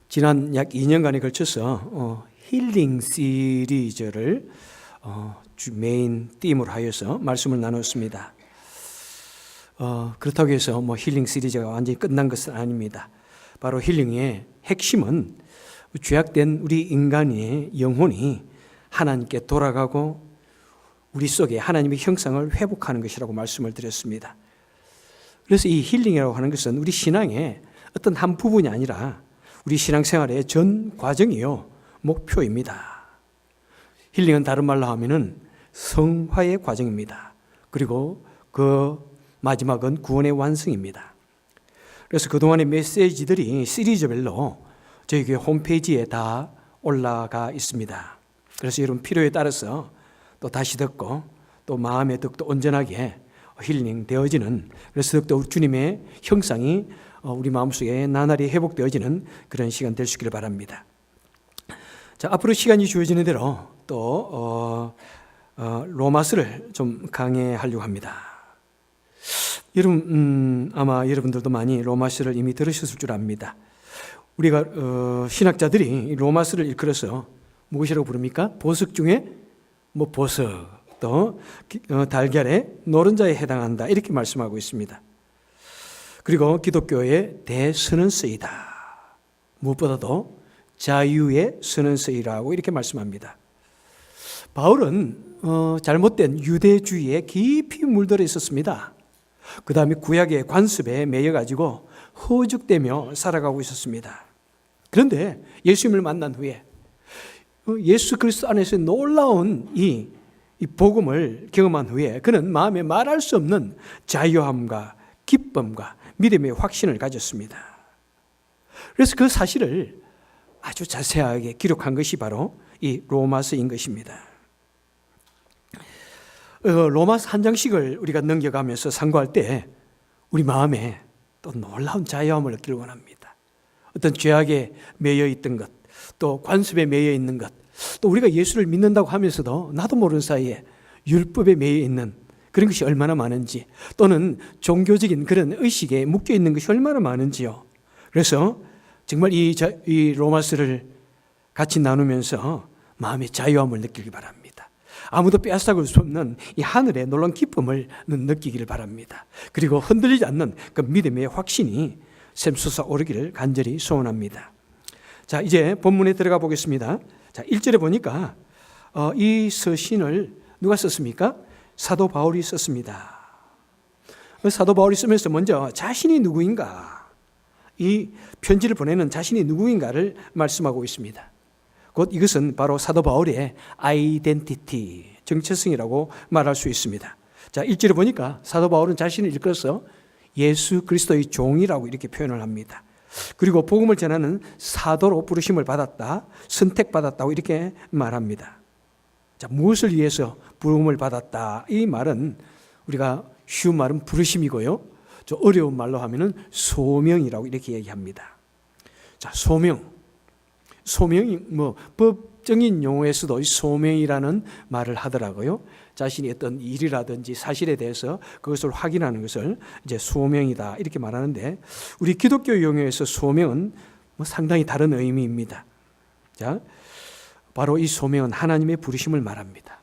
지난 약 2년간에 걸쳐서 힐링 시리즈를 메인 띠임으로 하여서 말씀을 나눴습니다. 그렇다고 해서 힐링 시리즈가 완전히 끝난 것은 아닙니다. 바로 힐링의 핵심은 죄악된 우리 인간의 영혼이 하나님께 돌아가고 우리 속에 하나님의 형상을 회복하는 것이라고 말씀을 드렸습니다. 그래서 이 힐링이라고 하는 것은 우리 신앙의 어떤 한 부분이 아니라 우리 신앙생활의 전 과정이요 목표입니다. 힐링은 다른 말로 하면은 성화의 과정입니다. 그리고 그 마지막은 구원의 완성입니다. 그래서 그동안의 메시지들이 시리즈별로 저희 교회 홈페이지에 다 올라가 있습니다. 그래서 여러분 필요에 따라서 또 다시 듣고 또 마음에 더욱더 온전하게 힐링 되어지는, 그래서 더욱더 주님의 형상이 우리 마음속에 나날이 회복되어지는 그런 시간 될 수 있기를 바랍니다. 자, 앞으로 시간이 주어지는 대로 또 로마서를 좀 강해하려고 합니다. 여러분 아마 여러분들도 많이 로마서를 이미 들으셨을 줄 압니다. 우리가 신학자들이 로마서를 일컬어서 무엇이라고 부릅니까? 보석 중에 보석, 또 달걀의 노른자에 해당한다, 이렇게 말씀하고 있습니다. 그리고 기독교의 대선언서이다, 무엇보다도 자유의 선언서이라고 이렇게 말씀합니다. 바울은 잘못된 유대주의에 깊이 물들어 있었습니다. 그 다음에 구약의 관습에 매여가지고 허죽대며 살아가고 있었습니다. 그런데 예수님을 만난 후에 예수 그리스도 안에서 놀라운 이 복음을 경험한 후에 그는 마음에 말할 수 없는 자유함과 기쁨과 믿음의 확신을 가졌습니다. 그래서 그 사실을 아주 자세하게 기록한 것이 바로 이 로마서인 것입니다. 로마서 한 장씩을 우리가 넘겨가면서 상고할 때 우리 마음에 또 놀라운 자유함을 느끼길 원합니다. 어떤 죄악에 매여 있던 것, 또 관습에 매여 있는 것, 또 우리가 예수를 믿는다고 하면서도 나도 모르는 사이에 율법에 매여 있는 그런 것이 얼마나 많은지, 또는 종교적인 그런 의식에 묶여 있는 것이 얼마나 많은지요. 그래서 정말 이 로마서를 같이 나누면서 마음의 자유함을 느끼기 바랍니다. 아무도 빼앗아갈 수 없는 이 하늘의 놀라운 기쁨을 느끼기를 바랍니다. 그리고 흔들리지 않는 그 믿음의 확신이 샘솟아 오르기를 간절히 소원합니다. 자, 이제 본문에 들어가 보겠습니다. 자, 1절에 보니까 이 서신을 누가 썼습니까? 사도 바울이 썼습니다. 사도 바울이 쓰면서 먼저 자신이 누구인가, 이 편지를 보내는 자신이 누구인가를 말씀하고 있습니다. 곧 이것은 바로 사도 바울의 아이덴티티, 정체성이라고 말할 수 있습니다. 자, 1절에 보니까 사도 바울은 자신을 일컬어서 예수 그리스도의 종이라고 이렇게 표현을 합니다. 그리고 복음을 전하는 사도로 부르심을 받았다, 선택받았다고 이렇게 말합니다. 자, 무엇을 위해서 부름을 받았다? 이 말은 우리가 쉬운 말은 부르심이고요, 좀 어려운 말로 하면은 소명이라고 이렇게 얘기합니다. 자, 소명이 법적인 용어에서도 소명이라는 말을 하더라고요. 자신이 어떤 일이라든지 사실에 대해서 그것을 확인하는 것을 이제 소명이다 이렇게 말하는데, 우리 기독교 용어에서 소명은 상당히 다른 의미입니다. 자, 바로 이 소명은 하나님의 부르심을 말합니다.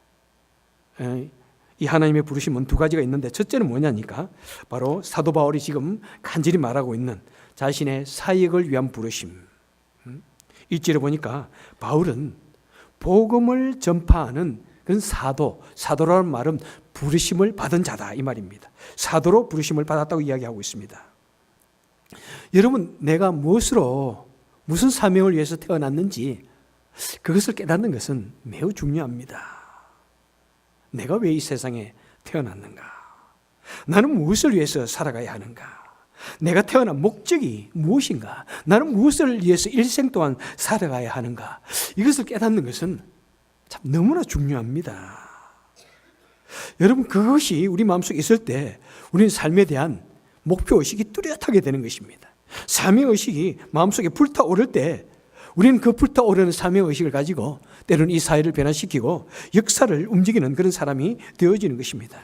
이 하나님의 부르심은 두 가지가 있는데, 첫째는 뭐냐니까 바로 사도 바울이 지금 간절히 말하고 있는 자신의 사역을 위한 부르심. 1절에 보니까 바울은 복음을 전파하는 그런 사도라는 말은 부르심을 받은 자다 이 말입니다. 사도로 부르심을 받았다고 이야기하고 있습니다. 여러분, 내가 무슨 사명을 위해서 태어났는지 그것을 깨닫는 것은 매우 중요합니다. 내가 왜 이 세상에 태어났는가? 나는 무엇을 위해서 살아가야 하는가? 내가 태어난 목적이 무엇인가? 나는 무엇을 위해서 일생 동안 살아가야 하는가? 이것을 깨닫는 것은 참 너무나 중요합니다. 여러분, 그것이 우리 마음속에 있을 때 우리는 삶에 대한 목표의식이 뚜렷하게 되는 것입니다. 사명의식이 마음속에 불타오를 때 우리는 그 불타오르는 사명의식을 가지고 때로는 이 사회를 변화시키고 역사를 움직이는 그런 사람이 되어지는 것입니다.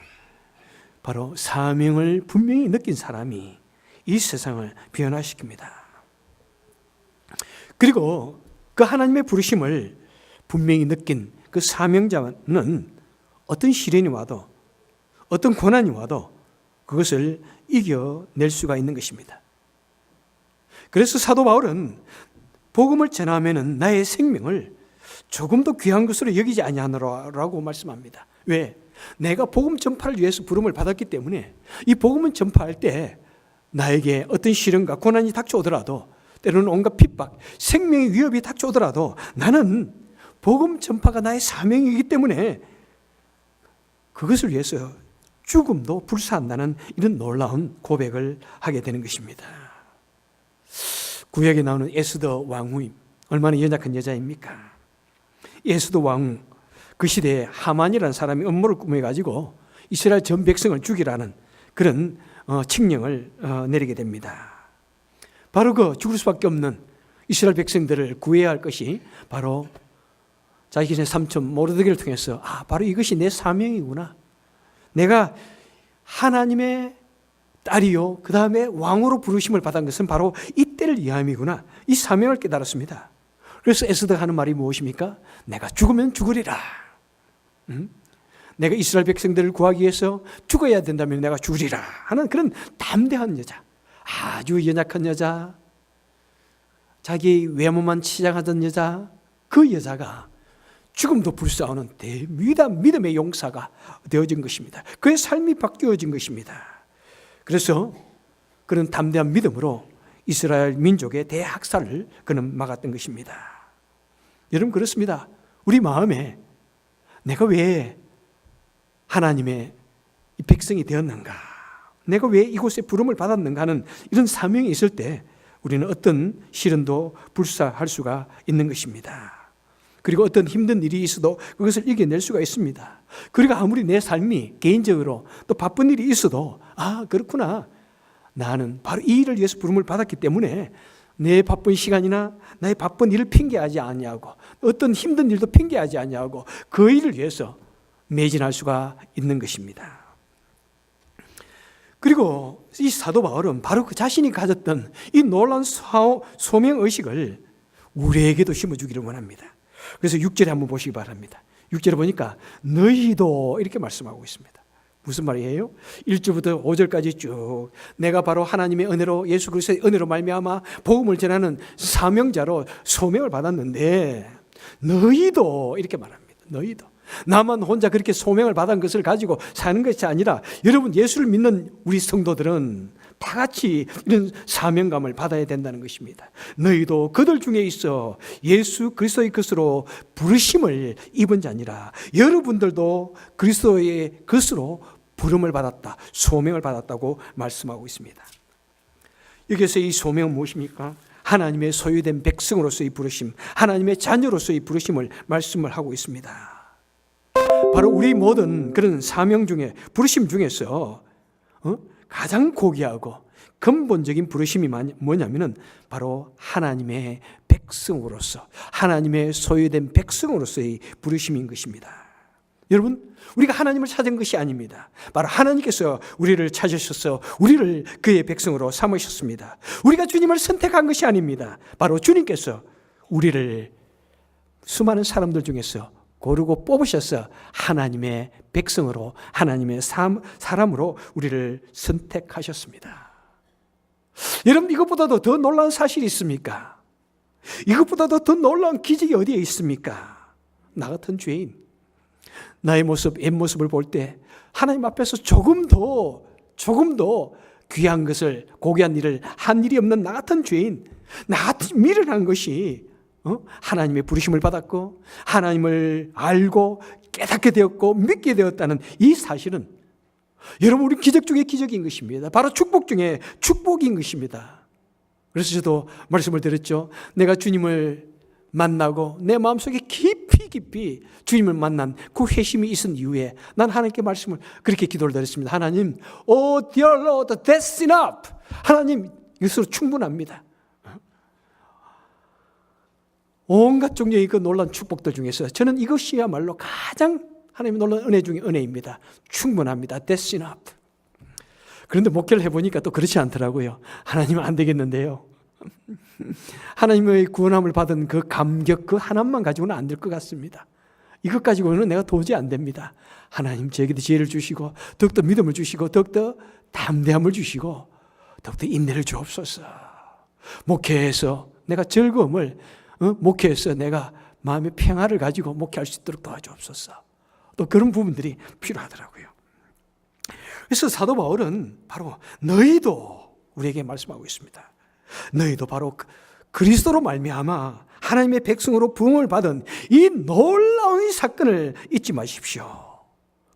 바로 사명을 분명히 느낀 사람이 이 세상을 변화시킵니다. 그리고 그 하나님의 부르심을 분명히 느낀 그 사명자는 어떤 시련이 와도 어떤 고난이 와도 그것을 이겨낼 수가 있는 것입니다. 그래서 사도 바울은 복음을 전하면은 나의 생명을 조금도 귀한 것으로 여기지 아니하노라라고 말씀합니다. 왜? 내가 복음 전파를 위해서 부름을 받았기 때문에 이 복음을 전파할 때 나에게 어떤 시련과 고난이 닥쳐오더라도, 때로는 온갖 핍박, 생명의 위협이 닥쳐오더라도 나는 복음 전파가 나의 사명이기 때문에 그것을 위해서 죽음도 불사한다는 이런 놀라운 고백을 하게 되는 것입니다. 구약에 나오는 에스더 왕후, 얼마나 연약한 여자입니까? 에스더 왕후, 그 시대에 하만이라는 사람이 음모를 꾸며가지고 이스라엘 전 백성을 죽이라는 그런 칙령을 내리게 됩니다. 바로 그 죽을 수밖에 없는 이스라엘 백성들을 구해야 할 것이 바로 자기네 삼촌 모르드게를 통해서 바로 이것이 내 사명이구나. 내가 하나님의 딸이요, 그 다음에 왕으로 부르심을 받은 것은 바로 이 때를 위함이구나. 이 사명을 깨달았습니다. 그래서 에스더가 하는 말이 무엇입니까? 내가 죽으면 죽으리라. 내가 이스라엘 백성들을 구하기 위해서 죽어야 된다면 내가 죽으리라 하는 그런 담대한 여자, 아주 연약한 여자, 자기 외모만 치장하던 여자, 그 여자가 죽음도 불사하는 대위대한 믿음의 용사가 되어진 것입니다. 그의 삶이 바뀌어진 것입니다. 그래서 그런 담대한 믿음으로 이스라엘 민족의 대학살을 그는 막았던 것입니다. 여러분, 그렇습니다. 우리 마음에 내가 왜 하나님의 백성이 되었는가, 내가 왜 이곳에 부름을 받았는가 하는 이런 사명이 있을 때 우리는 어떤 시련도 불사할 수가 있는 것입니다. 그리고 어떤 힘든 일이 있어도 그것을 이겨낼 수가 있습니다. 그리고 아무리 내 삶이 개인적으로 또 바쁜 일이 있어도 그렇구나, 나는 바로 이 일을 위해서 부름을 받았기 때문에 내 바쁜 시간이나 나의 바쁜 일을 핑계하지 아니하고 어떤 힘든 일도 핑계하지 아니하고 그 일을 위해서 매진할 수가 있는 것입니다. 그리고 이 사도 바울은 바로 그 자신이 가졌던 이 놀라운 소명의식을 우리에게도 심어주기를 원합니다. 그래서 6절에 한번 보시기 바랍니다. 6절에 보니까 너희도 이렇게 말씀하고 있습니다. 무슨 말이에요? 1절부터 5절까지 쭉 내가 바로 하나님의 은혜로, 예수 그리스도의 은혜로 말미암아 복음을 전하는 사명자로 소명을 받았는데 너희도 이렇게 말합니다. 너희도. 나만 혼자 그렇게 소명을 받은 것을 가지고 사는 것이 아니라 여러분, 예수를 믿는 우리 성도들은 다 같이 이런 사명감을 받아야 된다는 것입니다. 너희도 그들 중에 있어 예수 그리스도의 것으로 부르심을 입은 자니라. 여러분들도 그리스도의 것으로 부름을 받았다, 소명을 받았다고 말씀하고 있습니다. 여기서 이 소명은 무엇입니까? 하나님의 소유된 백성으로서의 부르심, 하나님의 자녀로서의 부르심을 말씀을 하고 있습니다. 바로 우리 모든 그런 사명 중에, 부르심 중에서 가장 고귀하고 근본적인 부르심이 뭐냐면은 바로 하나님의 백성으로서, 하나님의 소유된 백성으로서의 부르심인 것입니다. 여러분, 우리가 하나님을 찾은 것이 아닙니다. 바로 하나님께서 우리를 찾으셔서 우리를 그의 백성으로 삼으셨습니다. 우리가 주님을 선택한 것이 아닙니다. 바로 주님께서 우리를 수많은 사람들 중에서 고르고 뽑으셔서 하나님의 백성으로, 하나님의 사람으로 우리를 선택하셨습니다. 여러분, 이것보다도 더 놀라운 사실이 있습니까? 이것보다도 더 놀라운 기적이 어디에 있습니까? 나 같은 죄인, 나의 모습, 옛모습을 볼 때 하나님 앞에서 조금 더 귀한 것을, 고귀한 일을 한 일이 없는 나 같은 죄인, 나 같은 미련한 것이 하나님의 부르심을 받았고 하나님을 알고 깨닫게 되었고 믿게 되었다는 이 사실은 여러분, 우리 기적 중에 기적인 것입니다. 바로 축복 중에 축복인 것입니다. 그래서 저도 말씀을 드렸죠. 내가 주님을 만나고 내 마음속에 깊이 주님을 만난 그 회심이 있은 이후에 난 하나님께 말씀을 그렇게 기도를 드렸습니다. 하나님, Oh dear Lord, that's enough. 하나님, 이것으로 충분합니다. 온갖 종류의 그 놀라운 축복들 중에서 저는 이것이야말로 가장 하나님의 놀라운 은혜 중에 은혜입니다. 충분합니다. That's enough. 그런데 목회를 해보니까 또 그렇지 않더라고요. 하나님은 안 되겠는데요. 하나님의 구원함을 받은 그 감격 그 하나만 가지고는 안 될 것 같습니다. 이것 가지고는 내가 도저히 안 됩니다. 하나님 저에게도 지혜를 주시고 더욱더 믿음을 주시고 더욱더 담대함을 주시고 더욱더 인내를 주옵소서. 목회에서 내가 즐거움을 목회에서 내가 마음의 평화를 가지고 목회할 수 있도록 도와주옵소서. 또 그런 부분들이 필요하더라고요. 그래서 사도 바울은 바로 너희도 우리에게 말씀하고 있습니다. 너희도 바로 그리스도로 말미암아 하나님의 백성으로 부흥을 받은 이 놀라운 사건을 잊지 마십시오.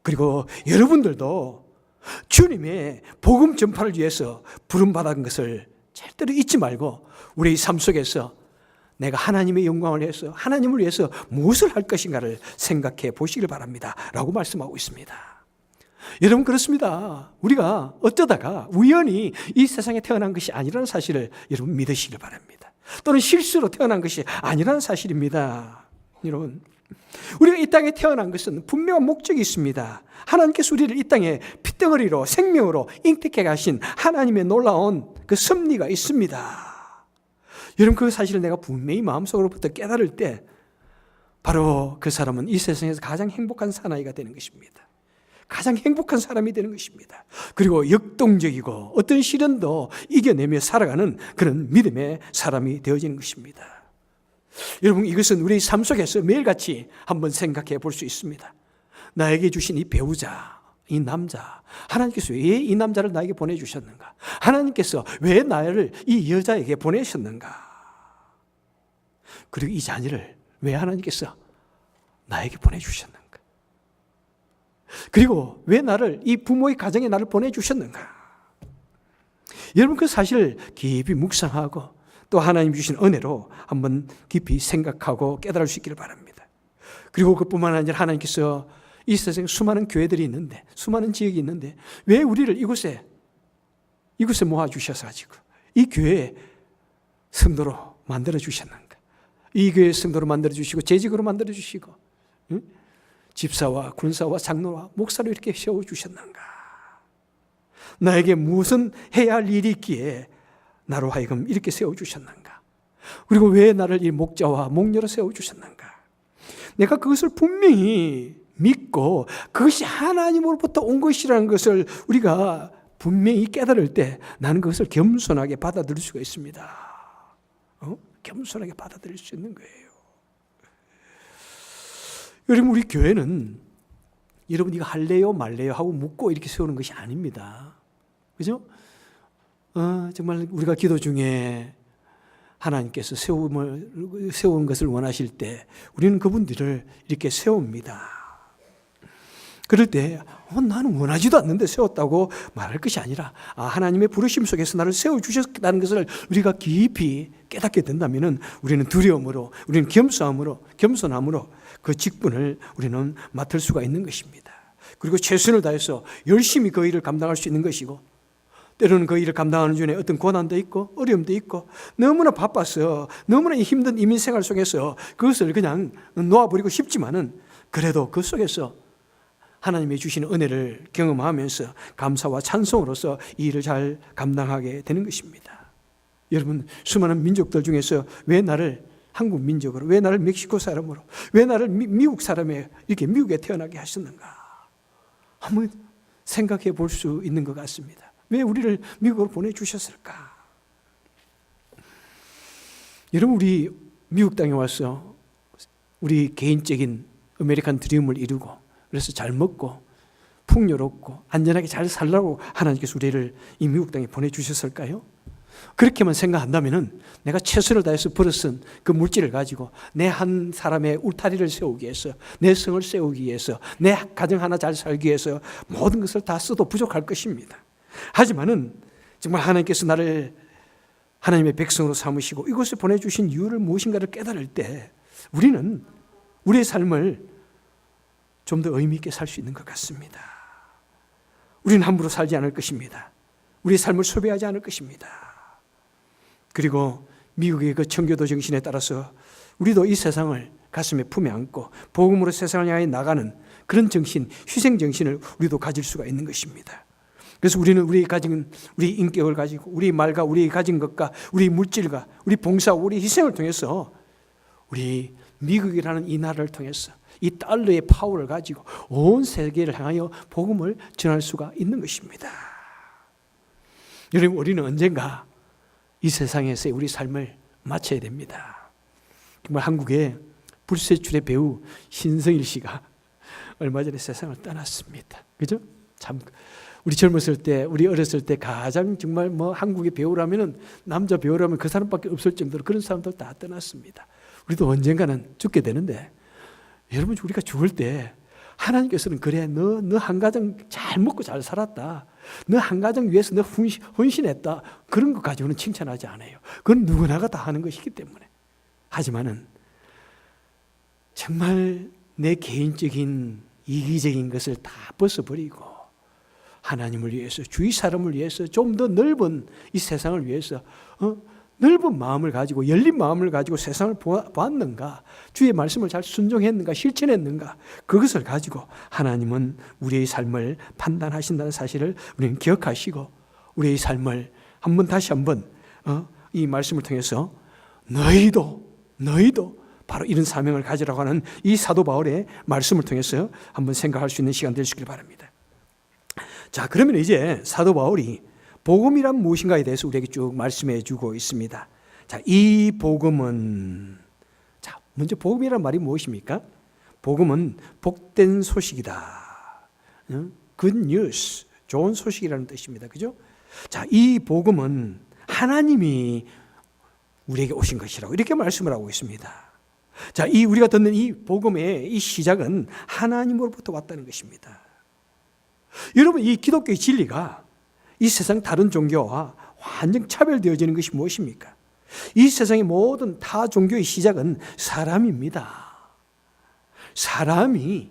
그리고 여러분들도 주님의 복음 전파를 위해서 부름받은 것을 절대로 잊지 말고 우리의 삶 속에서 내가 하나님의 영광을 위해서 하나님을 위해서 무엇을 할 것인가를 생각해 보시길 바랍니다 라고 말씀하고 있습니다. 여러분 그렇습니다. 우리가 어쩌다가 우연히 이 세상에 태어난 것이 아니라는 사실을 여러분 믿으시길 바랍니다. 또는 실수로 태어난 것이 아니라는 사실입니다. 여러분 우리가 이 땅에 태어난 것은 분명한 목적이 있습니다. 하나님께서 우리를 이 땅에 핏덩어리로 생명으로 잉태케 하신 하나님의 놀라운 그 섭리가 있습니다. 여러분 그 사실을 내가 분명히 마음속으로부터 깨달을 때 바로 그 사람은 이 세상에서 가장 행복한 사나이가 되는 것입니다. 가장 행복한 사람이 되는 것입니다. 그리고 역동적이고 어떤 시련도 이겨내며 살아가는 그런 믿음의 사람이 되어지는 것입니다. 여러분 이것은 우리 삶 속에서 매일같이 한번 생각해 볼 수 있습니다. 나에게 주신 이 배우자, 이 남자, 하나님께서 왜 이 남자를 나에게 보내주셨는가? 하나님께서 왜 나를 이 여자에게 보내셨는가? 그리고 이 자녀를 왜 하나님께서 나에게 보내주셨는가? 그리고 왜 나를 이 부모의 가정에 나를 보내주셨는가? 여러분 그 사실을 깊이 묵상하고 또 하나님 주신 은혜로 한번 깊이 생각하고 깨달을 수 있기를 바랍니다. 그리고 그뿐만 아니라 하나님께서 이 세상에 수많은 교회들이 있는데 수많은 지역이 있는데 왜 우리를 이곳에 모아주셔서 가지고 이 교회에 성도로 만들어주셨는가? 이 교회에 성도로 만들어주시고 재직으로 만들어주시고 집사와 군사와 장로와 목사로 이렇게 세워주셨는가? 나에게 무슨 해야 할 일이 있기에 나로 하여금 이렇게 세워주셨는가? 그리고 왜 나를 이 목자와 목녀로 세워주셨는가? 내가 그것을 분명히 믿고 그것이 하나님으로부터 온 것이라는 것을 우리가 분명히 깨달을 때 나는 그것을 겸손하게 받아들일 수가 있습니다. 겸손하게 받아들일 수 있는 거예요. 여러분 우리 교회는 여러분 이거 할래요 말래요 하고 묻고 이렇게 세우는 것이 아닙니다. 그죠? 정말 우리가 기도 중에 하나님께서 세우는 것을 원하실 때 우리는 그분들을 이렇게 세웁니다. 그럴 때 나는 원하지도 않는데 세웠다고 말할 것이 아니라 하나님의 부르심 속에서 나를 세워주셨다는 것을 우리가 깊이 깨닫게 된다면 우리는 두려움으로 우리는 겸손함으로 그 직분을 우리는 맡을 수가 있는 것입니다. 그리고 최선을 다해서 열심히 그 일을 감당할 수 있는 것이고 때로는 그 일을 감당하는 중에 어떤 고난도 있고 어려움도 있고 너무나 바빠서 너무나 힘든 이민생활 속에서 그것을 그냥 놓아버리고 싶지만은 그래도 그 속에서 하나님이 주시는 은혜를 경험하면서 감사와 찬송으로서 이 일을 잘 감당하게 되는 것입니다. 여러분 수많은 민족들 중에서 왜 나를 한국 민족으로 왜 나를 멕시코 사람으로 왜 나를 미국 사람에 이렇게 미국에 태어나게 하셨는가 한번 생각해 볼 수 있는 것 같습니다. 왜 우리를 미국으로 보내주셨을까? 여러분 우리 미국 땅에 와서 우리 개인적인 아메리칸 드림을 이루고 그래서 잘 먹고 풍요롭고 안전하게 잘 살라고 하나님께서 우리를 이 미국 땅에 보내주셨을까요? 그렇게만 생각한다면 내가 최선을 다해서 벌어쓴 그 물질을 가지고 내 한 사람의 울타리를 세우기 위해서 내 성을 세우기 위해서 내 가정 하나 잘 살기 위해서 모든 것을 다 써도 부족할 것입니다. 하지만은 정말 하나님께서 나를 하나님의 백성으로 삼으시고 이곳에 보내주신 이유를 무엇인가를 깨달을 때 우리는 우리의 삶을 좀 더 의미 있게 살 수 있는 것 같습니다. 우리는 함부로 살지 않을 것입니다. 우리의 삶을 소비하지 않을 것입니다. 그리고 미국의 그 청교도 정신에 따라서 우리도 이 세상을 가슴에 품에 안고 복음으로 세상을 향해 나가는 그런 정신, 희생 정신을 우리도 가질 수가 있는 것입니다. 그래서 우리는 우리 인격을 가지고 우리 말과 우리 가진 것과 우리 물질과 우리 봉사, 우리 희생을 통해서 우리 미국이라는 이 나라를 통해서 이 달러의 파워를 가지고 온 세계를 향하여 복음을 전할 수가 있는 것입니다. 여러분, 우리는 언젠가 이 세상에서의 우리 삶을 마쳐야 됩니다. 정말 한국의 불세출의 배우 신성일 씨가 얼마 전에 세상을 떠났습니다. 그죠? 참 우리 젊었을 때, 우리 어렸을 때 가장 정말 한국의 배우라면은, 남자 배우라면 그 사람밖에 없을 정도로 그런 사람들 다 떠났습니다. 우리도 언젠가는 죽게 되는데, 여러분, 우리가 죽을 때 하나님께서는 그래, 너 한 가정 잘 먹고 잘 살았다, 너 한 가정 위해서 너 헌신했다, 그런 것 가지고는 칭찬하지 않아요. 그건 누구나가 다 하는 것이기 때문에. 하지만은 정말 내 개인적인 이기적인 것을 다 벗어버리고 하나님을 위해서, 주위 사람을 위해서, 좀 더 넓은 이 세상을 위해서 넓은 마음을 가지고, 열린 마음을 가지고 세상을 보았는가, 주의 말씀을 잘 순종했는가, 실천했는가, 그것을 가지고 하나님은 우리의 삶을 판단하신다는 사실을 우리는 기억하시고, 우리의 삶을 다시 한번 이 말씀을 통해서 너희도 바로 이런 사명을 가지라고 하는 이 사도 바울의 말씀을 통해서 한번 생각할 수 있는 시간 되시길 바랍니다. 자, 그러면 이제 사도 바울이 복음이란 무엇인가에 대해서 우리에게 쭉 말씀해 주고 있습니다. 자, 이 복음은, 자, 먼저 복음이란 말이 무엇입니까? 복음은 복된 소식이다. Good news, 좋은 소식이라는 뜻입니다. 그죠? 자, 이 복음은 하나님이 우리에게 오신 것이라고 이렇게 말씀을 하고 있습니다. 자, 우리가 듣는 이 복음의 이 시작은 하나님으로부터 왔다는 것입니다. 여러분, 이 기독교의 진리가 이 세상 다른 종교와 완전 차별되어지는 것이 무엇입니까? 이 세상의 모든 타 종교의 시작은 사람입니다. 사람이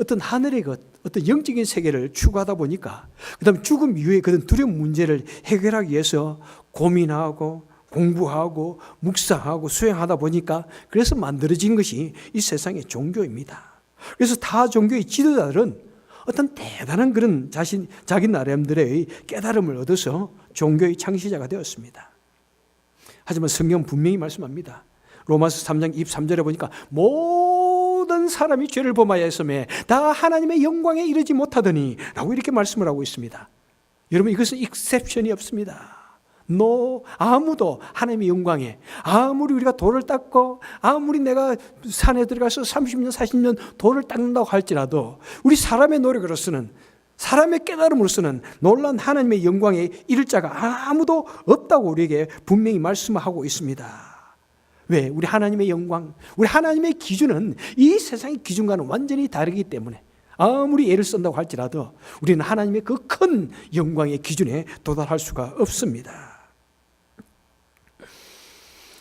어떤 하늘의 것, 어떤 영적인 세계를 추구하다 보니까, 그 다음 죽음 이후에 그런 두려운 문제를 해결하기 위해서 고민하고 공부하고 묵상하고 수행하다 보니까, 그래서 만들어진 것이 이 세상의 종교입니다. 그래서 타 종교의 지도자들은 어떤 대단한 그런 자기 나름대로의 깨달음을 얻어서 종교의 창시자가 되었습니다. 하지만 성경 분명히 말씀합니다. 로마서 3장 23절에 보니까 모든 사람이 죄를 범하였음에 다 하나님의 영광에 이르지 못하더니 라고 이렇게 말씀을 하고 있습니다. 여러분, 이것은 익셉션이 없습니다. 아무도 하나님의 영광에, 아무리 우리가 돌을 닦고, 아무리 내가 산에 들어가서 30년 40년 돌을 닦는다고 할지라도, 우리 사람의 노력으로서는, 사람의 깨달음으로서는 놀라운 하나님의 영광에 이를 자가 아무도 없다고 우리에게 분명히 말씀하고 있습니다. 왜? 우리 하나님의 영광, 우리 하나님의 기준은 이 세상의 기준과는 완전히 다르기 때문에, 아무리 애를 쓴다고 할지라도 우리는 하나님의 그 큰 영광의 기준에 도달할 수가 없습니다.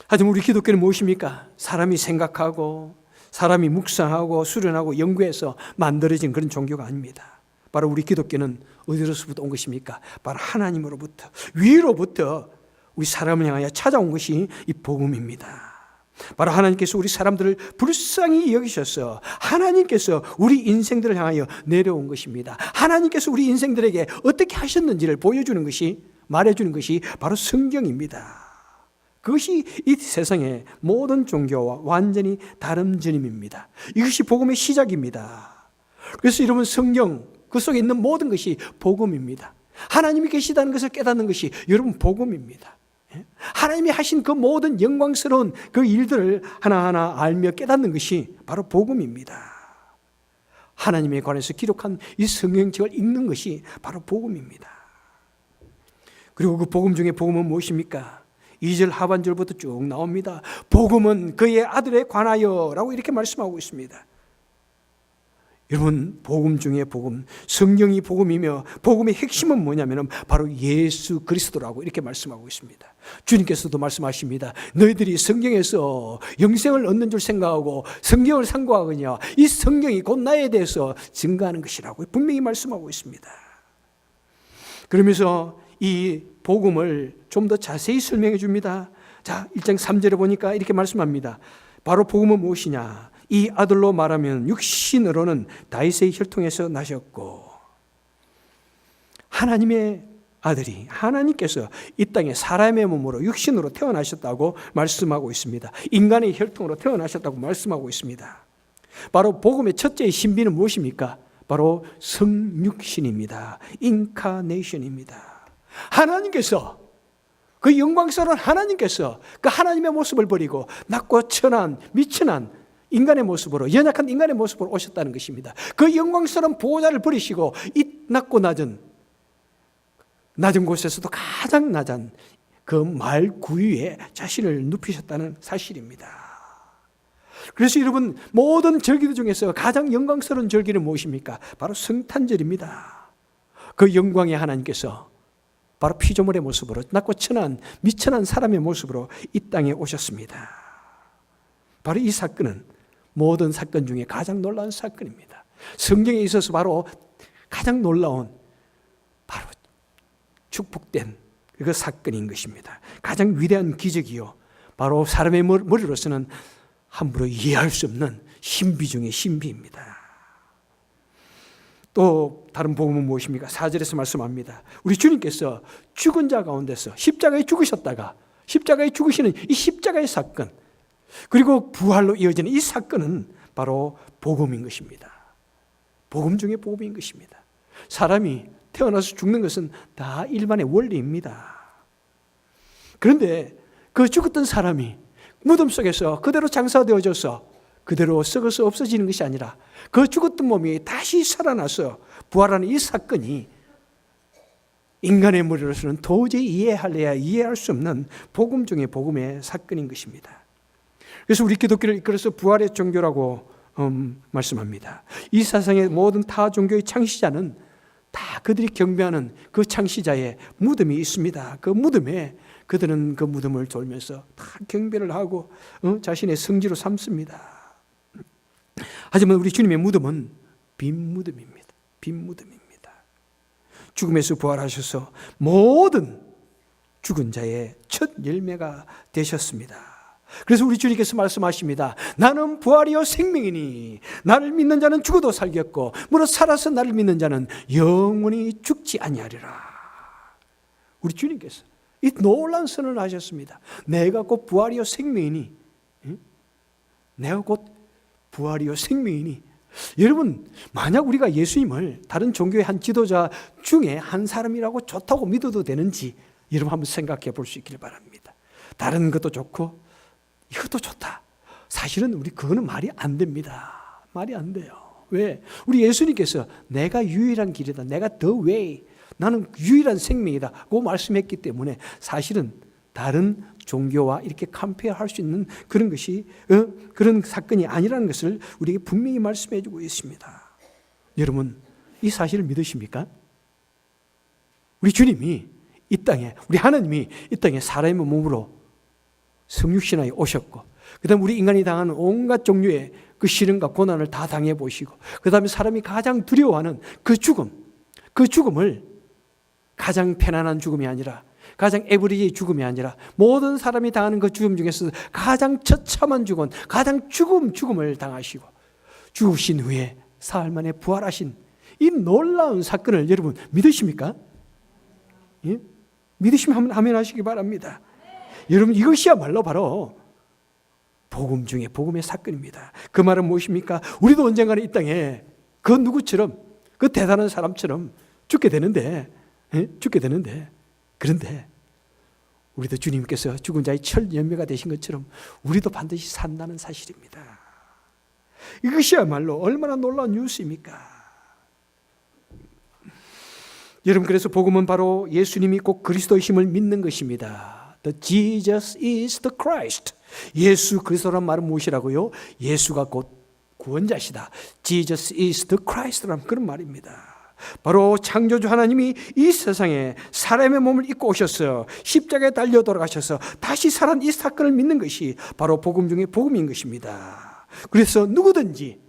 하지만 우리 기독교는 무엇입니까? 사람이 생각하고, 사람이 묵상하고 수련하고 연구해서 만들어진 그런 종교가 아닙니다. 바로 우리 기독교는 어디로부터 온 것입니까? 바로 하나님으로부터, 위로부터 우리 사람을 향하여 찾아온 것이 이 복음입니다. 바로 하나님께서 우리 사람들을 불쌍히 여기셔서 하나님께서 우리 인생들을 향하여 내려온 것입니다. 하나님께서 우리 인생들에게 어떻게 하셨는지를 보여주는 것이, 말해주는 것이 바로 성경입니다. 그것이 이 세상의 모든 종교와 완전히 다른 전임입니다. 이것이 복음의 시작입니다. 그래서 여러분, 성경 그 속에 있는 모든 것이 복음입니다. 하나님이 계시다는 것을 깨닫는 것이 여러분 복음입니다. 하나님이 하신 그 모든 영광스러운 그 일들을 하나하나 알며 깨닫는 것이 바로 복음입니다. 하나님에 관해서 기록한 이 성경책을 읽는 것이 바로 복음입니다. 그리고 그 복음 중에 복음은 무엇입니까? 2절 하반절부터 쭉 나옵니다. 복음은 그의 아들에 관하여 라고 이렇게 말씀하고 있습니다. 여러분, 복음 중에 복음, 성경이 복음이며 복음의 핵심은 뭐냐면 바로 예수 그리스도라고 이렇게 말씀하고 있습니다. 주님께서도 말씀하십니다. 너희들이 성경에서 영생을 얻는 줄 생각하고 성경을 상고하거냐, 이 성경이 곧 나에 대해서 증거하는 것이라고 분명히 말씀하고 있습니다. 그러면서 이 복음을 좀 더 자세히 설명해 줍니다. 자, 1장 3절에 보니까 이렇게 말씀합니다. 바로 복음은 무엇이냐? 이 아들로 말하면 육신으로는 다윗의 혈통에서 나셨고, 하나님의 아들이, 하나님께서 이 땅에 사람의 몸으로 육신으로 태어나셨다고 말씀하고 있습니다. 인간의 혈통으로 태어나셨다고 말씀하고 있습니다. 바로 복음의 첫째의 신비는 무엇입니까? 바로 성육신입니다. 인카네이션입니다. 하나님께서, 그 영광스러운 하나님께서 그 하나님의 모습을 버리고 낮고 천한 미천한 인간의 모습으로, 연약한 인간의 모습으로 오셨다는 것입니다. 그 영광스러운 보호자를 버리시고 이 낮고 낮은 곳에서도 가장 낮은 그 말 구유에 자신을 눕히셨다는 사실입니다. 그래서 여러분, 모든 절기들 중에서 가장 영광스러운 절기는 무엇입니까? 바로 성탄절입니다. 그 영광의 하나님께서 바로 피조물의 모습으로, 낮고 천한 미천한 사람의 모습으로 이 땅에 오셨습니다. 바로 이 사건은 모든 사건 중에 가장 놀라운 사건입니다. 성경에 있어서 바로 가장 놀라운, 바로 축복된 그 사건인 것입니다. 가장 위대한 기적이요, 바로 사람의 머리로서는 함부로 이해할 수 없는 신비 중의 신비입니다. 또 다른 복음은 무엇입니까? 4절에서 말씀합니다. 우리 주님께서 죽은 자 가운데서 십자가에 죽으셨다가 십자가에 죽으시는 이 십자가의 사건, 그리고 부활로 이어지는 이 사건은 바로 복음인 것입니다. 복음 중에 복음인 것입니다. 사람이 태어나서 죽는 것은 다 일반의 원리입니다. 그런데 그 죽었던 사람이 무덤 속에서 그대로 장사되어져서 그대로 썩어서 없어지는 것이 아니라 그 죽었던 몸이 다시 살아나서 부활하는 이 사건이 인간의 머리로서는 도저히 이해할 수 없는 복음 중에 복음의 사건인 것입니다. 그래서 우리 기독교를 이끌어서 부활의 종교라고 말씀합니다. 이 세상의 모든 타 종교의 창시자는 다 그들이 경배하는 그 창시자의 무덤이 있습니다. 그 무덤에 그들은 그 무덤을 돌면서 다 경배를 하고 자신의 성지로 삼습니다. 하지만 우리 주님의 무덤은 빈 무덤입니다. 빈 무덤입니다. 죽음에서 부활하셔서 모든 죽은 자의 첫 열매가 되셨습니다. 그래서 우리 주님께서 말씀하십니다. 나는 부활이요 생명이니 나를 믿는 자는 죽어도 살겠고 무릇 살아서 나를 믿는 자는 영원히 죽지 아니하리라. 우리 주님께서 이 놀라운 선언을 하셨습니다. 내가 곧 부활이요 생명이니, 내가 곧 부활이요 생명이니. 여러분, 만약 우리가 예수님을 다른 종교의 한 지도자 중에 한 사람이라고 좋다고 믿어도 되는지 여러분 한번 생각해 볼 수 있기를 바랍니다. 다른 것도 좋고 이것도 좋다. 사실은 우리 그거는 말이 안 됩니다. 말이 안 돼요. 왜? 우리 예수님께서 내가 유일한 길이다, 내가 the way, 나는 유일한 생명이다 고 말씀했기 때문에 사실은 다른 종교와 이렇게 컴페어할 수 있는 그런 것이 그런 사건이 아니라는 것을 우리에게 분명히 말씀해 주고 있습니다. 여러분, 이 사실을 믿으십니까? 우리 주님이 이 땅에, 우리 하나님이 이 땅에 사람의 몸으로 성육신하에 오셨고, 그 다음에 우리 인간이 당하는 온갖 종류의 그 시련과 고난을 다 당해 보시고, 그 다음에 사람이 가장 두려워하는 그 죽음을 가장 편안한 죽음이 아니라, 가장 에브리데이 죽음이 아니라 모든 사람이 당하는 그 죽음 중에서 가장 처참한 죽음, 가장 죽음을 당하시고 죽으신 후에 사흘 만에 부활하신 이 놀라운 사건을 여러분 믿으십니까? 예? 믿으시면 한번 아멘 하시기 바랍니다. 여러분, 이것이야말로 바로 복음 중에 복음의 사건입니다. 그 말은 무엇입니까? 우리도 언젠가는 이 땅에 그 누구처럼, 그 대단한 사람처럼 죽게 되는데, 그런데 우리도 주님께서 죽은 자의 첫 열매가 되신 것처럼 우리도 반드시 산다는 사실입니다. 이것이야말로 얼마나 놀라운 뉴스입니까? 여러분, 그래서 복음은 바로 예수님이 꼭 그리스도이심을 믿는 것입니다. The Jesus is the Christ. 예수 그리스도란 말은 무엇이라고요? 예수가 곧 구원자시다. Jesus is the Christ라는 그런 말입니다. 바로 창조주 하나님이 이 세상에 사람의 몸을 입고 오셔서 십자가에 달려 돌아가셔서 다시 살아난 이 사건을 믿는 것이 바로 복음 중에 복음인 것입니다. 그래서 누구든지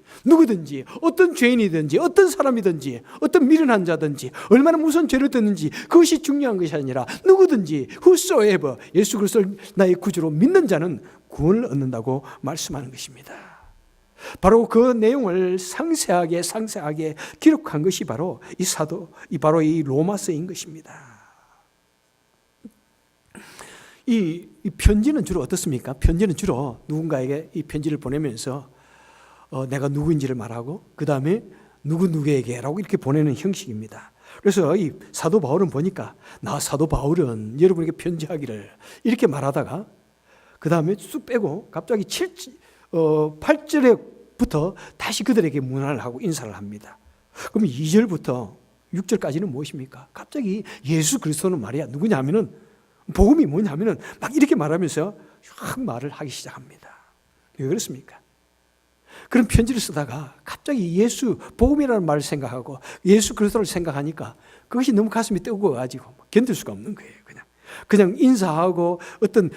어떤 죄인이든지 어떤 사람이든지 어떤 미련한 자든지 얼마나 무서운 죄를 졌는지 그것이 중요한 것이 아니라 누구든지 whosoever 예수 그리스도를 나의 구주로 믿는 자는 구원을 얻는다고 말씀하는 것입니다. 바로 그 내용을 상세하게 기록한 것이 바로 바로 이 로마서인 것입니다. 이 편지는 주로 어떻습니까? 편지는 주로 누군가에게 이 편지를 보내면서 내가 누구인지를 말하고 그 다음에 누구에게라고 이렇게 보내는 형식입니다. 그래서 이 사도 바울은 보니까 나 사도 바울은 여러분에게 편지하기를 이렇게 말하다가 그 다음에 쑥 빼고 갑자기 8절부터 다시 그들에게 문안을 하고 인사를 합니다. 그럼 2절부터 6절까지는 무엇입니까? 갑자기 예수 그리스도는 말이야 누구냐 하면은 복음이 뭐냐면은 막 이렇게 말하면서 말을 하기 시작합니다. 왜 그렇습니까? 그런 편지를 쓰다가 갑자기 예수 복음이라는 말을 생각하고 예수 그리스도를 생각하니까 그것이 너무 가슴이 뜨거워가지고 견딜 수가 없는 거예요. 그냥 인사하고 어떤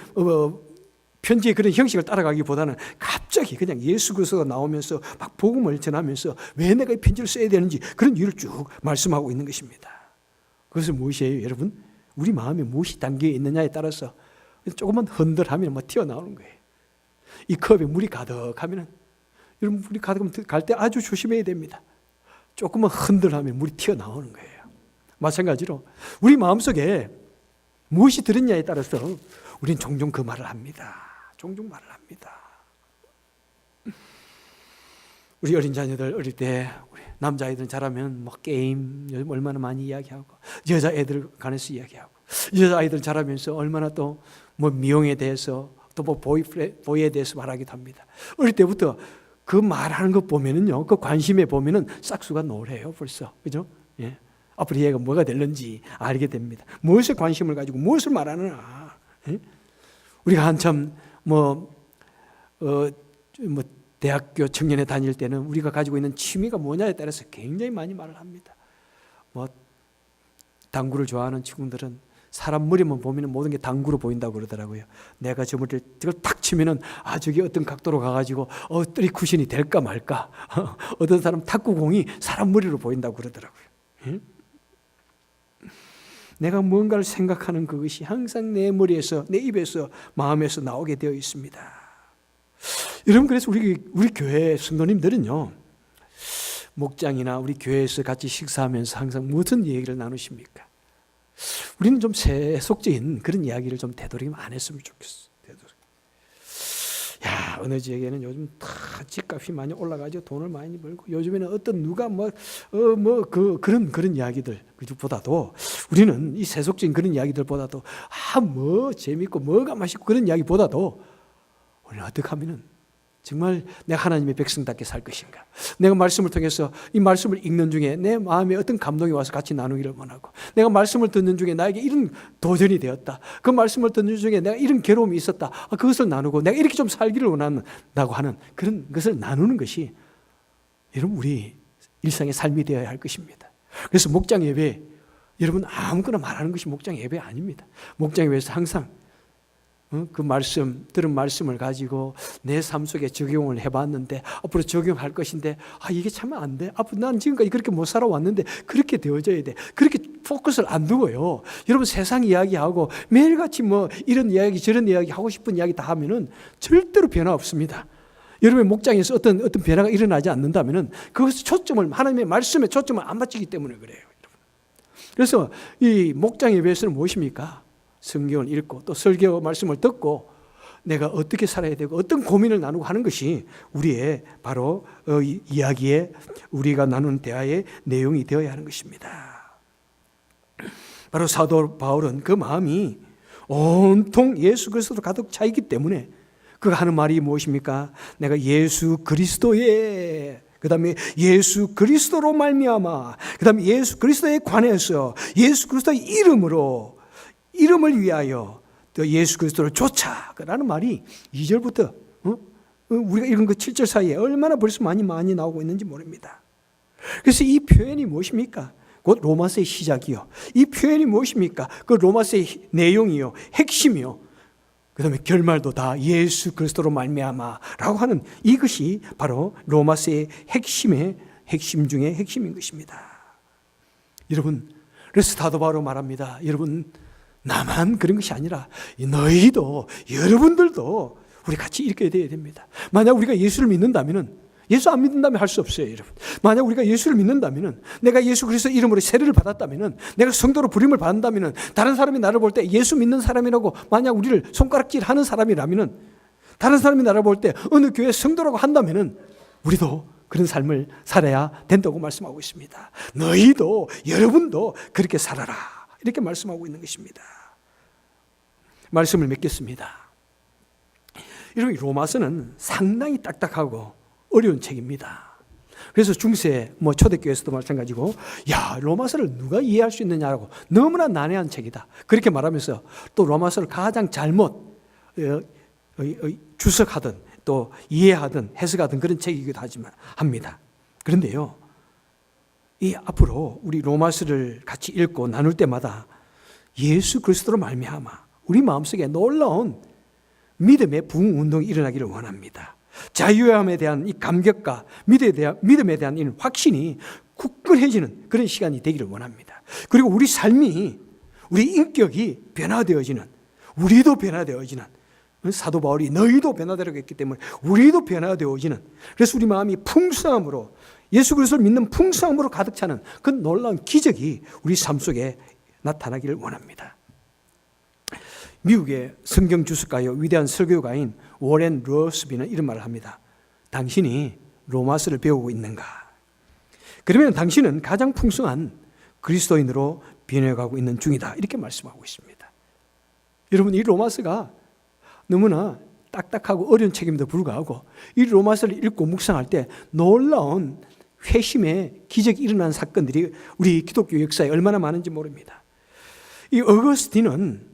편지의 그런 형식을 따라가기보다는 갑자기 그냥 예수 그리스도가 나오면서 막 복음을 전하면서 왜 내가 이 편지를 써야 되는지 그런 이유를 쭉 말씀하고 있는 것입니다. 그것은 무엇이에요, 여러분? 우리 마음에 무엇이 담겨 있느냐에 따라서 조금만 흔들하면 튀어나오는 거예요. 이 컵에 물이 가득하면 여러분 물이 가득하면 갈 때 아주 조심해야 됩니다. 조금만 흔들하면 물이 튀어나오는 거예요. 마찬가지로 우리 마음속에 무엇이 들었냐에 따라서 우리는 종종 그 말을 합니다. 종종 말을 합니다. 우리 어린 자녀들 어릴 때 우리 남자아이들 자라면 뭐 게임 요즘 얼마나 많이 이야기하고 여자애들 간에서 이야기하고 여자아이들 자라면서 얼마나 또 뭐 미용에 대해서 또 뭐 보이에 대해서 말하기도 합니다. 어릴 때부터 그 말하는 것 보면은요, 그 관심에 보면은 싹수가 노래요 벌써, 그죠? 예. 앞으로 얘가 뭐가 될는지 알게 됩니다. 무엇에 관심을 가지고 무엇을 말하느냐. 예? 우리가 한참 대학교 청년회 다닐 때는 우리가 가지고 있는 취미가 뭐냐에 따라서 굉장히 많이 말을 합니다. 당구를 좋아하는 친구들은 사람 머리만 보면 모든 게 당구로 보인다고 그러더라고요. 내가 저걸 탁 치면은 저기 어떤 각도로 가가지고 어떤 쿠션이 될까 말까. 어떤 사람 탁구공이 사람 머리로 보인다고 그러더라고요. 예? 내가 뭔가를 생각하는 그것이 항상 내 머리에서, 내 입에서, 마음에서 나오게 되어 있습니다. 여러분, 그래서 우리 교회 성도님들은요, 목장이나 우리 교회에서 같이 식사하면서 항상 무슨 얘기를 나누십니까? 우리는 좀 세속적인 그런 이야기를 좀 되도록이면 안 했으면 좋겠어. 야, 어느 지역에는 요즘 다 집값이 많이 올라가지고 돈을 많이 벌고 요즘에는 어떤 누가 그런 이야기들 보다도 우리는 이 세속적인 그런 이야기들보다도 뭐 재밌고 뭐가 맛있고 그런 이야기보다도 우리는 어떻게 하면은 정말 내가 하나님의 백성답게 살 것인가? 내가 말씀을 통해서 이 말씀을 읽는 중에 내 마음에 어떤 감동이 와서 같이 나누기를 원하고, 내가 말씀을 듣는 중에 나에게 이런 도전이 되었다. 그 말씀을 듣는 중에 내가 이런 괴로움이 있었다. 그것을 나누고 내가 이렇게 좀 살기를 원한다고 하는 그런 것을 나누는 것이 여러분 우리 일상의 삶이 되어야 할 것입니다. 그래서 목장 예배, 여러분 아무거나 말하는 것이 목장 예배 아닙니다. 목장 예배에서 항상 그 들은 말씀을 가지고 내 삶 속에 적용을 해봤는데 앞으로 적용할 것인데 이게 참 안 돼. 앞으로 난 지금까지 그렇게 못 살아왔는데 그렇게 되어져야 돼. 그렇게 포커스를 안 두고요. 여러분 세상 이야기하고 매일같이 이런 이야기 저런 이야기 하고 싶은 이야기 다 하면은 절대로 변화 없습니다. 여러분의 목장에서 어떤 변화가 일어나지 않는다면은 그것을 하나님의 말씀에 초점을 안 맞추기 때문에 그래요. 여러분. 그래서 이 목장 예배에서는 무엇입니까? 성경을 읽고 또 설교 말씀을 듣고 내가 어떻게 살아야 되고 어떤 고민을 나누고 하는 것이 우리의 바로 이야기에 우리가 나누는 대화의 내용이 되어야 하는 것입니다. 바로 사도 바울은 그 마음이 온통 예수 그리스도로 가득 차 있기 때문에 그가 하는 말이 무엇입니까? 내가 예수 그리스도의 그 다음에 예수 그리스도로 말미암아 그 다음에 예수 그리스도에 관해서 예수 그리스도의 이름을 위하여 또 예수 그리스도를 좇아라는 말이 2절부터 우리가 읽은 그 7절 사이에 얼마나 벌써 많이 나오고 있는지 모릅니다. 그래서 이 표현이 무엇입니까? 곧 로마서의 시작이요. 이 표현이 무엇입니까? 그 로마서의 내용이요, 핵심이요. 그 다음에 결말도 다 예수 그리스도로 말미암아라고 하는 이것이 바로 로마서의 핵심 중에 핵심인 것입니다. 여러분, 그래서 사도 바울은 말합니다. 여러분, 나만 그런 것이 아니라 너희도 여러분들도 우리 같이 이렇게 돼야 됩니다. 만약 우리가 예수를 믿는다면 예수 안 믿는다면 할 수 없어요, 여러분. 만약 우리가 예수를 믿는다면, 내가 예수 그리스도 이름으로 세례를 받았다면, 내가 성도로 부름을 받는다면, 다른 사람이 나를 볼 때 예수 믿는 사람이라고 만약 우리를 손가락질하는 사람이라면, 다른 사람이 나를 볼 때 어느 교회 성도라고 한다면 우리도 그런 삶을 살아야 된다고 말씀하고 있습니다. 너희도, 여러분도 그렇게 살아라, 이렇게 말씀하고 있는 것입니다. 말씀을 맺겠습니다. 여러분, 로마서는 상당히 딱딱하고 어려운 책입니다. 그래서 중세, 초대교회에서도 마찬가지고, 로마서를 누가 이해할 수 있느냐라고 너무나 난해한 책이다, 그렇게 말하면서 또 로마서를 가장 잘못 주석하든 또 이해하든 해석하든 그런 책이기도 하지만 합니다. 그런데요, 이 앞으로 우리 로마서를 같이 읽고 나눌 때마다 예수 그리스도로 말미암아 우리 마음속에 놀라운 믿음의 부흥운동이 일어나기를 원합니다. 자유함에 대한 이 감격과 믿음에 대한 이 확신이 굳건해지는 그런 시간이 되기를 원합니다. 그리고 우리 삶이, 우리 인격이 변화되어지는, 우리도 변화되어지는, 사도 바울이 너희도 변화되라고 했기 때문에 우리도 변화되어지는, 그래서 우리 마음이 풍성함으로, 예수 그리스도를 믿는 풍성함으로 가득 차는 그 놀라운 기적이 우리 삶 속에 나타나기를 원합니다. 미국의 성경 주석가요, 위대한 설교가인 워렌 러스비는 이런 말을 합니다. 당신이 로마서를 배우고 있는가? 그러면 당신은 가장 풍성한 그리스도인으로 변해가고 있는 중이다, 이렇게 말씀하고 있습니다. 여러분, 이 로마서가 너무나 딱딱하고 어려운 책임에도 불구하고 이 로마서를 읽고 묵상할 때 놀라운 회심의 기적이 일어난 사건들이 우리 기독교 역사에 얼마나 많은지 모릅니다. 이 어거스틴은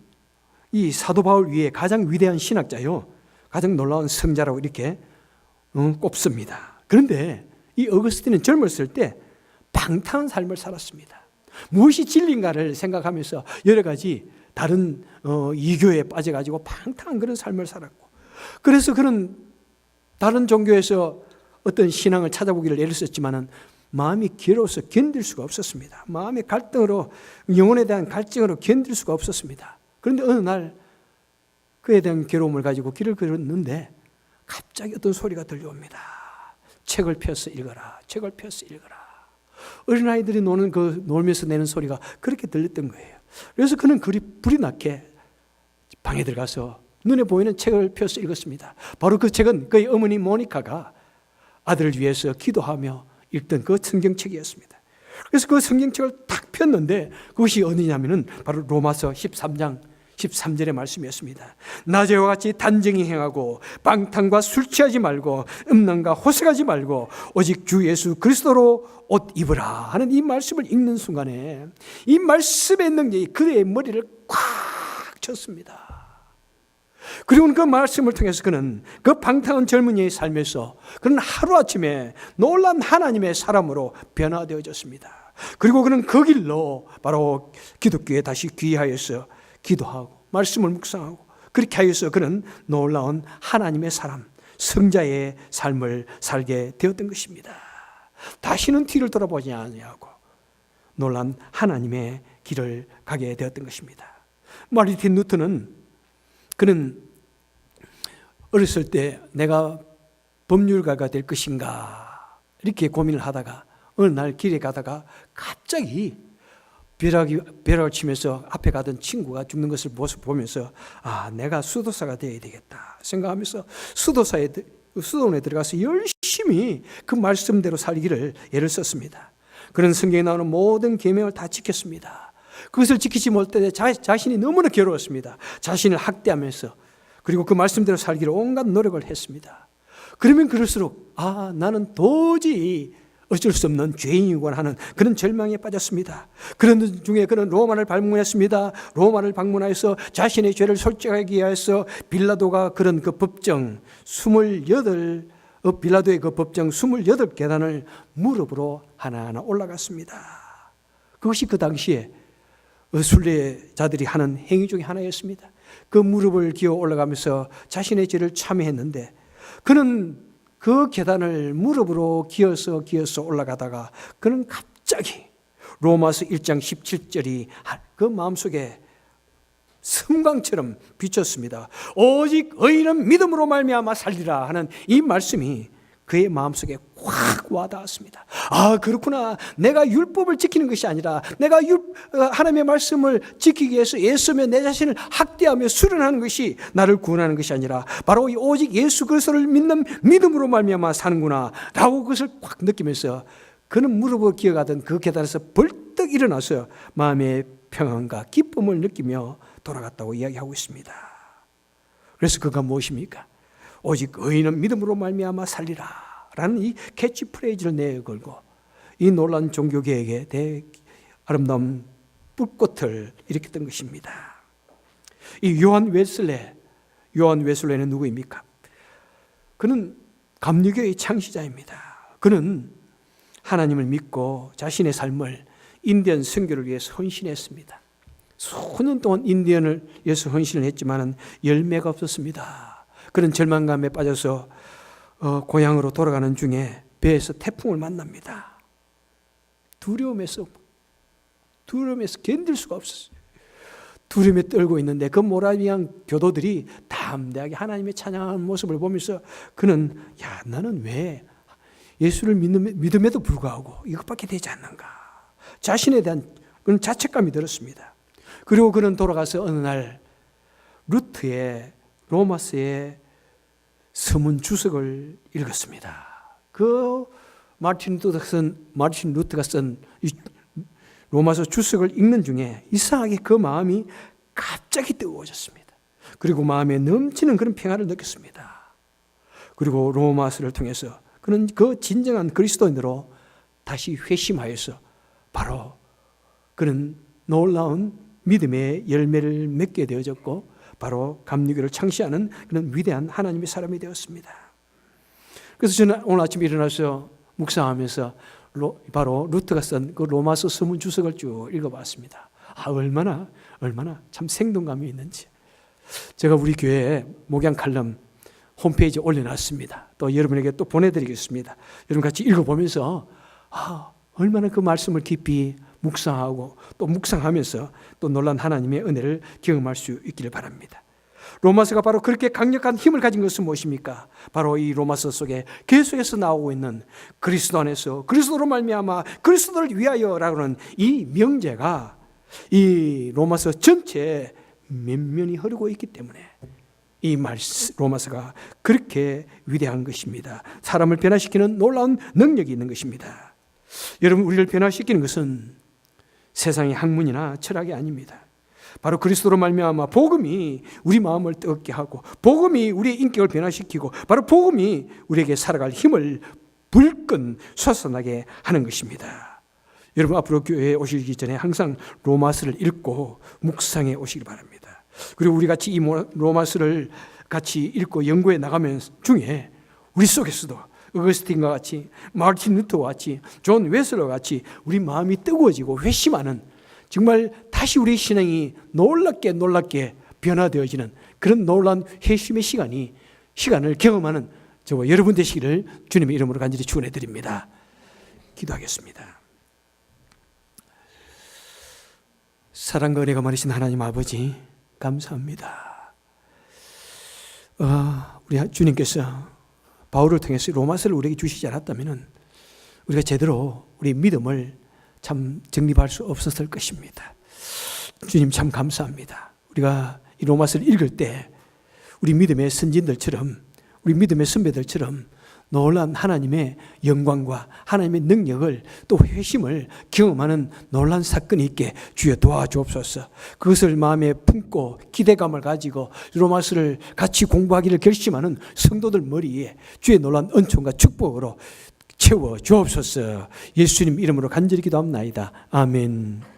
이 사도 바울 위에 가장 위대한 신학자요, 가장 놀라운 성자라고 이렇게 꼽습니다. 그런데 이 어거스틴은 젊었을 때 방탕한 삶을 살았습니다. 무엇이 진리인가를 생각하면서 여러 가지 다른 이교에 빠져가지고 방탕한 그런 삶을 살았고, 그래서 그런 다른 종교에서 어떤 신앙을 찾아보기를 애를 썼지만은 마음이 괴로워서 견딜 수가 없었습니다. 마음의 갈등으로, 영혼에 대한 갈증으로 견딜 수가 없었습니다. 그런데 어느 날 그에 대한 괴로움을 가지고 길을 걸었는데 갑자기 어떤 소리가 들려옵니다. 책을 펴서 읽어라, 책을 펴서 읽어라. 어린아이들이 놀면서 내는 소리가 그렇게 들렸던 거예요. 그래서 그는 불이 나게 방에 들어가서 눈에 보이는 책을 펴서 읽었습니다. 바로 그 책은 그의 어머니 모니카가 아들을 위해서 기도하며 읽던 그 성경책이었습니다. 그래서 그 성경책을 딱 폈는데 그것이 어디냐면은 바로 로마서 13장 13절의 말씀이었습니다. 낮에와 같이 단정히 행하고 방탕과 술 취하지 말고 음란과 호색하지 말고 오직 주 예수 그리스도로 옷 입으라 하는 이 말씀을 읽는 순간에 이 말씀의 능력이 그의 머리를 꽉 쳤습니다. 그리고 그 말씀을 통해서 그는 그 방탕한 젊은이의 삶에서 그는 하루아침에 놀란 하나님의 사람으로 변화되어졌습니다. 그리고 그는 그 길로 바로 기독교에 다시 귀하여서 기도하고 말씀을 묵상하고 그렇게 하여서 그는 놀라운 하나님의 사람, 성자의 삶을 살게 되었던 것입니다. 다시는 뒤를 돌아보지 아니하고 놀란 하나님의 길을 가게 되었던 것입니다. 마르틴 루터는 그는 어렸을 때 내가 법률가가 될 것인가 이렇게 고민을 하다가 어느 날 길에 가다가 갑자기 벼락을 치면서 앞에 가던 친구가 죽는 것을 보면서 내가 수도사가 되어야 되겠다 생각하면서 수도원에 들어가서 열심히 그 말씀대로 살기를 애를 썼습니다. 그런 성경에 나오는 모든 계명을 다 지켰습니다. 그것을 지키지 못해 자신이 너무나 괴로웠습니다. 자신을 학대하면서 그리고 그 말씀대로 살기를 온갖 노력을 했습니다. 그러면 그럴수록 나는 도저히 어쩔 수 없는 죄인이구나 하는 그런 절망에 빠졌습니다. 그런 중에 그는 로마를 방문했습니다. 로마를 방문하여서 자신의 죄를 솔직하게 위하여서 빌라도가 그런 그 법정 28계단을 무릎으로 하나하나 올라갔습니다. 그것이 그 당시에 순례자들이 하는 행위 중에 하나였습니다. 그 무릎을 기어 올라가면서 자신의 죄를 참회했는데 그는 그 계단을 무릎으로 기어서 올라가다가 그는 갑자기 로마서 1장 17절이 그 마음속에 성광처럼 비쳤습니다. 오직 의인은 믿음으로 말미암아 살리라 하는 이 말씀이 그의 마음속에 확 와닿았습니다. 아, 그렇구나. 내가 율법을 지키는 것이 아니라 내가 하나님의 말씀을 지키기 위해서 애쓰며 내 자신을 학대하며 수련하는 것이 나를 구원하는 것이 아니라 바로 오직 예수 그리스도를 믿는 믿음으로 말미암아 사는구나 라고 그것을 확 느끼면서 그는 무릎을 기어가던 그 계단에서 벌떡 일어나서 마음의 평안과 기쁨을 느끼며 돌아갔다고 이야기하고 있습니다. 그래서 그가 무엇입니까? 오직 의인은 믿음으로 말미암아 살리라 라는 이 캐치프레이즈를 내걸고 이 놀라운 종교개혁에 대해 아름다운 뿔꽃을 일으켰던 것입니다. 이 요한 웨슬레는 누구입니까? 그는 감리교의 창시자입니다. 그는 하나님을 믿고 자신의 삶을 인디언 선교를 위해서 헌신했습니다. 수년 동안 인디언을 위해서 헌신을 했지만 열매가 없었습니다. 그런 절망감에 빠져서 고향으로 돌아가는 중에 배에서 태풍을 만납니다. 두려움에서 견딜 수가 없었어요. 두려움에 떨고 있는데 그 모라비안 교도들이 담대하게 하나님의 찬양하는 모습을 보면서 그는 나는 왜 예수를 믿음에도 불구하고 이것밖에 되지 않는가. 자신에 대한 그런 자책감이 들었습니다. 그리고 그는 돌아가서 어느 날 루트의 로마서의 서문 주석을 읽었습니다. 그 마르틴 루터가 쓴 로마서 주석을 읽는 중에 이상하게 그 마음이 갑자기 뜨거워졌습니다. 그리고 마음에 넘치는 그런 평화를 느꼈습니다. 그리고 로마서를 통해서 그는 그 진정한 그리스도인으로 다시 회심하여서 바로 그는 놀라운 믿음의 열매를 맺게 되어졌고 바로 감리교를 창시하는 그런 위대한 하나님의 사람이 되었습니다. 그래서 저는 오늘 아침에 일어나서 묵상하면서 바로 루터가 쓴 그 로마서 서문 주석을 쭉 읽어봤습니다. 얼마나 참 생동감이 있는지. 제가 우리 교회에 목양 칼럼 홈페이지에 올려놨습니다. 또 여러분에게 또 보내드리겠습니다. 여러분 같이 읽어보면서 얼마나 그 말씀을 깊이 묵상하고 또 묵상하면서 또 놀란 하나님의 은혜를 경험할 수 있기를 바랍니다. 로마서가 바로 그렇게 강력한 힘을 가진 것은 무엇입니까? 바로 이 로마서 속에 계속해서 나오고 있는 그리스도 안에서 그리스도로 말미암아 그리스도를 위하여라고 하는 이 명제가 이 로마서 전체에 면면이 흐르고 있기 때문에 이 로마서가 그렇게 위대한 것입니다. 사람을 변화시키는 놀라운 능력이 있는 것입니다. 여러분, 우리를 변화시키는 것은 세상의 학문이나 철학이 아닙니다. 바로 그리스도로 말미암아 복음이 우리 마음을 뜨겁게 하고 복음이 우리의 인격을 변화시키고 바로 복음이 우리에게 살아갈 힘을 불끈 솟아나게 하는 것입니다. 여러분, 앞으로 교회에 오시기 전에 항상 로마서를 읽고 묵상해 오시기 바랍니다. 그리고 우리 같이 이 로마서를 같이 읽고 연구해 나가면 중에 우리 속에서도 어거스틴과 같이 마르틴 루터와 같이 존 웨슬러와 같이 우리 마음이 뜨거워지고 회심하는 정말 다시 우리 신앙이 놀랍게 변화되어지는 그런 놀라운 회심의 시간을 경험하는 저와 여러분 되시기를 주님의 이름으로 간절히 축원해 드립니다. 기도하겠습니다. 사랑과 은혜가 많으신 하나님 아버지 감사합니다. 우리 주님께서 바울을 통해서 로마서를 우리에게 주시지 않았다면 우리가 제대로 우리 믿음을 참 정립할 수 없었을 것입니다. 주님 참 감사합니다. 우리가 이 로마서를 읽을 때 우리 믿음의 선진들처럼 우리 믿음의 선배들처럼 놀라운 하나님의 영광과 하나님의 능력을 또 회심을 경험하는 놀라운 사건이 있게 주여 도와주옵소서. 그것을 마음에 품고 기대감을 가지고 로마서를 같이 공부하기를 결심하는 성도들 머리에 주의 놀라운 은총과 축복으로 채워 주옵소서. 예수님 이름으로 간절히 기도합나이다. 아멘.